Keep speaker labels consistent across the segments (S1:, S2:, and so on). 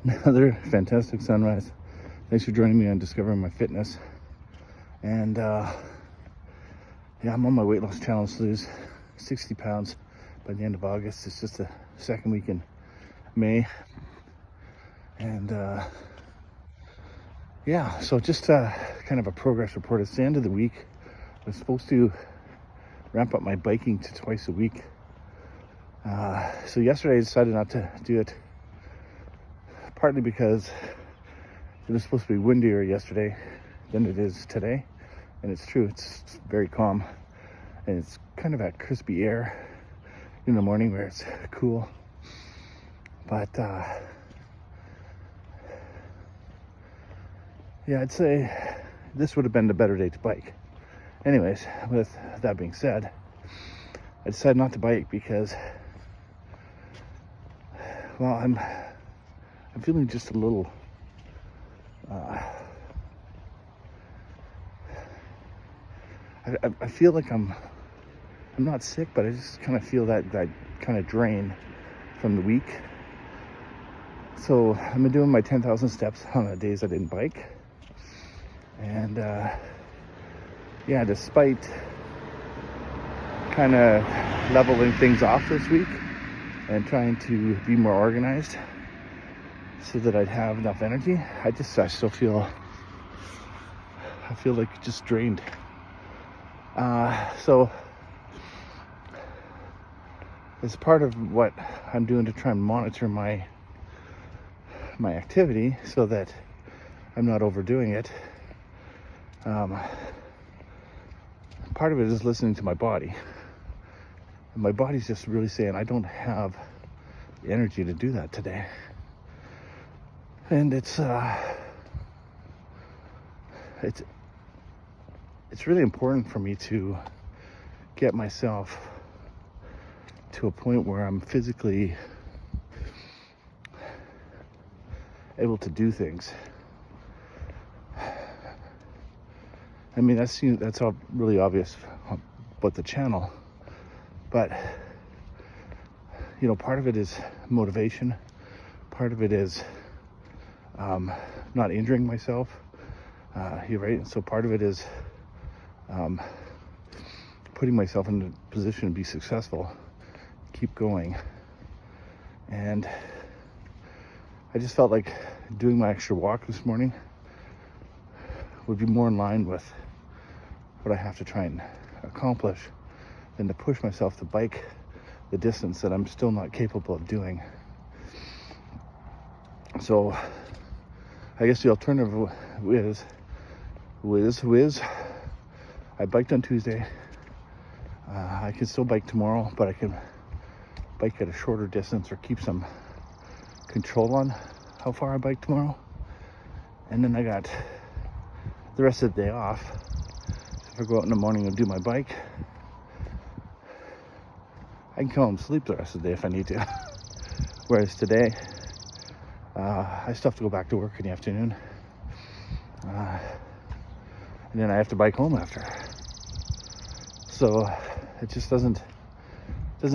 S1: Another fantastic sunrise. Thanks for joining me on Discovering My Fitness. And I'm on my weight loss challenge to lose 60 pounds by the end of August. It's just the second week in May. And so just kind of a progress report. It's the end of the week. I'm supposed to ramp up my biking to twice a week. So yesterday I decided not to do it, partly because it was supposed to be windier yesterday than it is today. And it's true, it's very calm. And it's kind of that crispy air in the morning where it's cool. But I'd say this would have been the better day to bike. Anyways, with that being said, I decided not to bike because, well, I'm feeling just a little I feel like I'm not sick, but I just kind of feel that kind of drain from the week. So I've been doing my 10,000 steps on the days I didn't bike. And despite kind of leveling things off this week and trying to be more organized so that I'd have enough energy, I still feel like just drained. So as part of what I'm doing to try and monitor my activity so that I'm not overdoing it, part of it is listening to my body. And my body's just really saying, I don't have the energy to do that today. And it's really important for me to get myself to a point where I'm physically able to do things. I mean, that's all really obvious about the channel, but part of it is motivation. Part of it is not injuring myself. You're right. So part of it is putting myself in a position to be successful, keep going. And I just felt like doing my extra walk this morning would be more in line with what I have to try and accomplish than to push myself to bike the distance that I'm still not capable of doing. So I guess the alternative is I biked on Tuesday. I can still bike tomorrow, but I can bike at a shorter distance or keep some control on how far I bike tomorrow. And then I got the rest of the day off. So if I go out in the morning and do my bike, I can come home and sleep the rest of the day if I need to. Whereas today, I still have to go back to work in the afternoon. And then I have to bike home after. So it just doesn't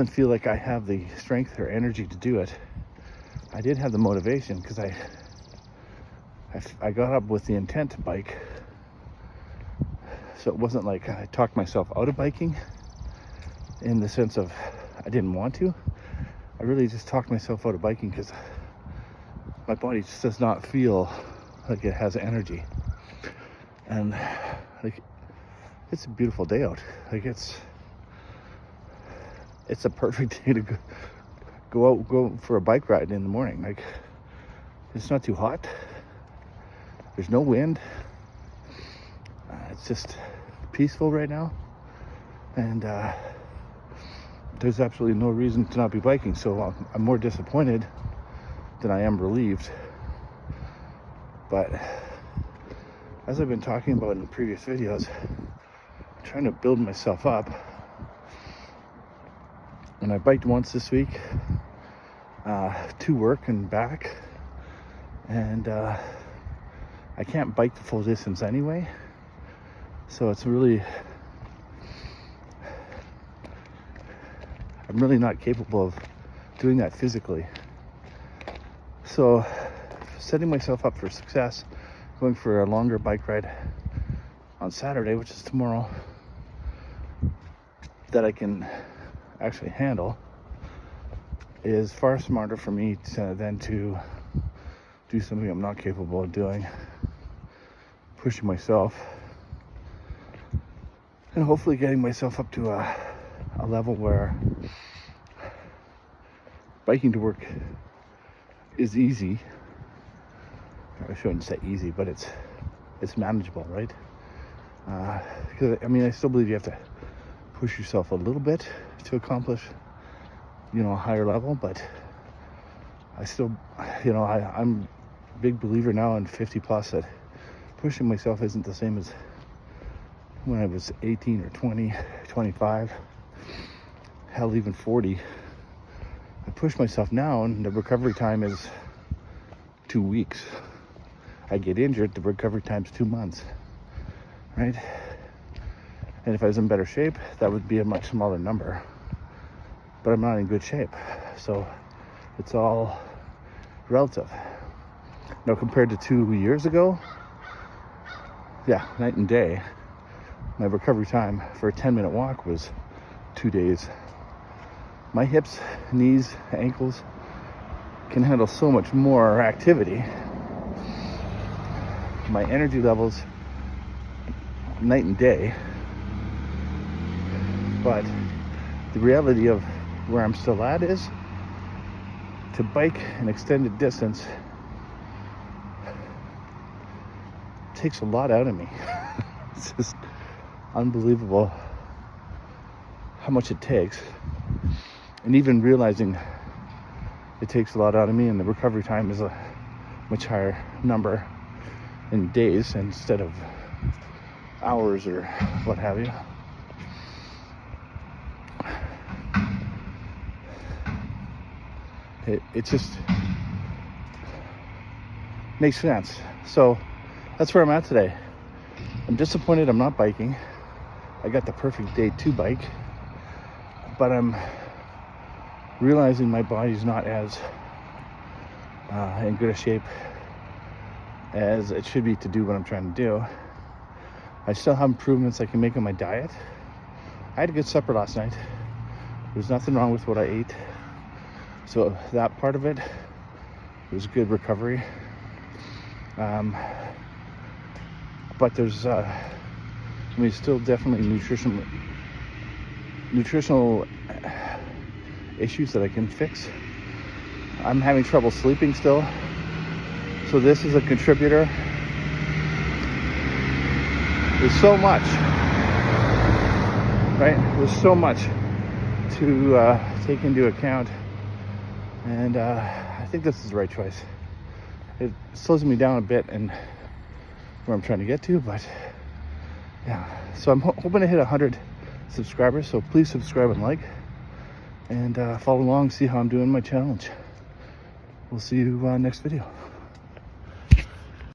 S1: feel like I have the strength or energy to do it. I did have the motivation because I got up with the intent to bike. So it wasn't like I talked myself out of biking in the sense of I didn't want to. I really just talked myself out of biking because my body just does not feel like it has energy. And like, it's a beautiful day out. Like it's a perfect day to go for a bike ride in the morning. Like, it's not too hot. There's no wind. It's just peaceful right now. And there's absolutely no reason to not be biking. So I'm more disappointed than I am relieved. But as I've been talking about in the previous videos, I'm trying to build myself up. And I biked once this week to work and back. And I can't bike the full distance anyway. So it's really, I'm really not capable of doing that physically. So setting myself up for success, going for a longer bike ride on Saturday, which is tomorrow, that I can actually handle, is far smarter for me than to do something I'm not capable of doing, pushing myself, and hopefully getting myself up to a level where biking to work is easy. I shouldn't say easy, but it's manageable, right? Because I still believe you have to push yourself a little bit to accomplish, a higher level. But I still, I'm a big believer now in 50 plus that pushing myself isn't the same as when I was 18 or 20, 25, hell, even 40. I push myself now, and the recovery time is 2 weeks. I get injured, the recovery time's 2 months, right? And if I was in better shape, that would be a much smaller number. But I'm not in good shape, so it's all relative. Now, compared to 2 years ago, yeah, night and day. My recovery time for a 10-minute walk was 2 days. My hips, knees, ankles can handle so much more activity. My energy levels, night and day. But the reality of where I'm still at is to bike an extended distance takes a lot out of me. It's just unbelievable how much it takes. And even realizing it takes a lot out of me, and the recovery time is a much higher number in days instead of hours or what have you. It just makes sense. So that's where I'm at today. I'm disappointed I'm not biking. I got the perfect day to bike, but I'm realizing my body's not as in good a shape as it should be to do what I'm trying to do. I still have improvements I can make on my diet. I had a good supper last night. There's nothing wrong with what I ate. So that part of it was good recovery. But there's, still definitely nutritional issues that I can fix. I'm having trouble sleeping still. So this is a contributor. There's so much, right? There's so much to take into account. And I think this is the right choice. It slows me down a bit and where I'm trying to get to, but yeah. So I'm hoping to hit 100 subscribers. So please subscribe and like, and follow along, see how I'm doing my challenge. We'll see you next video.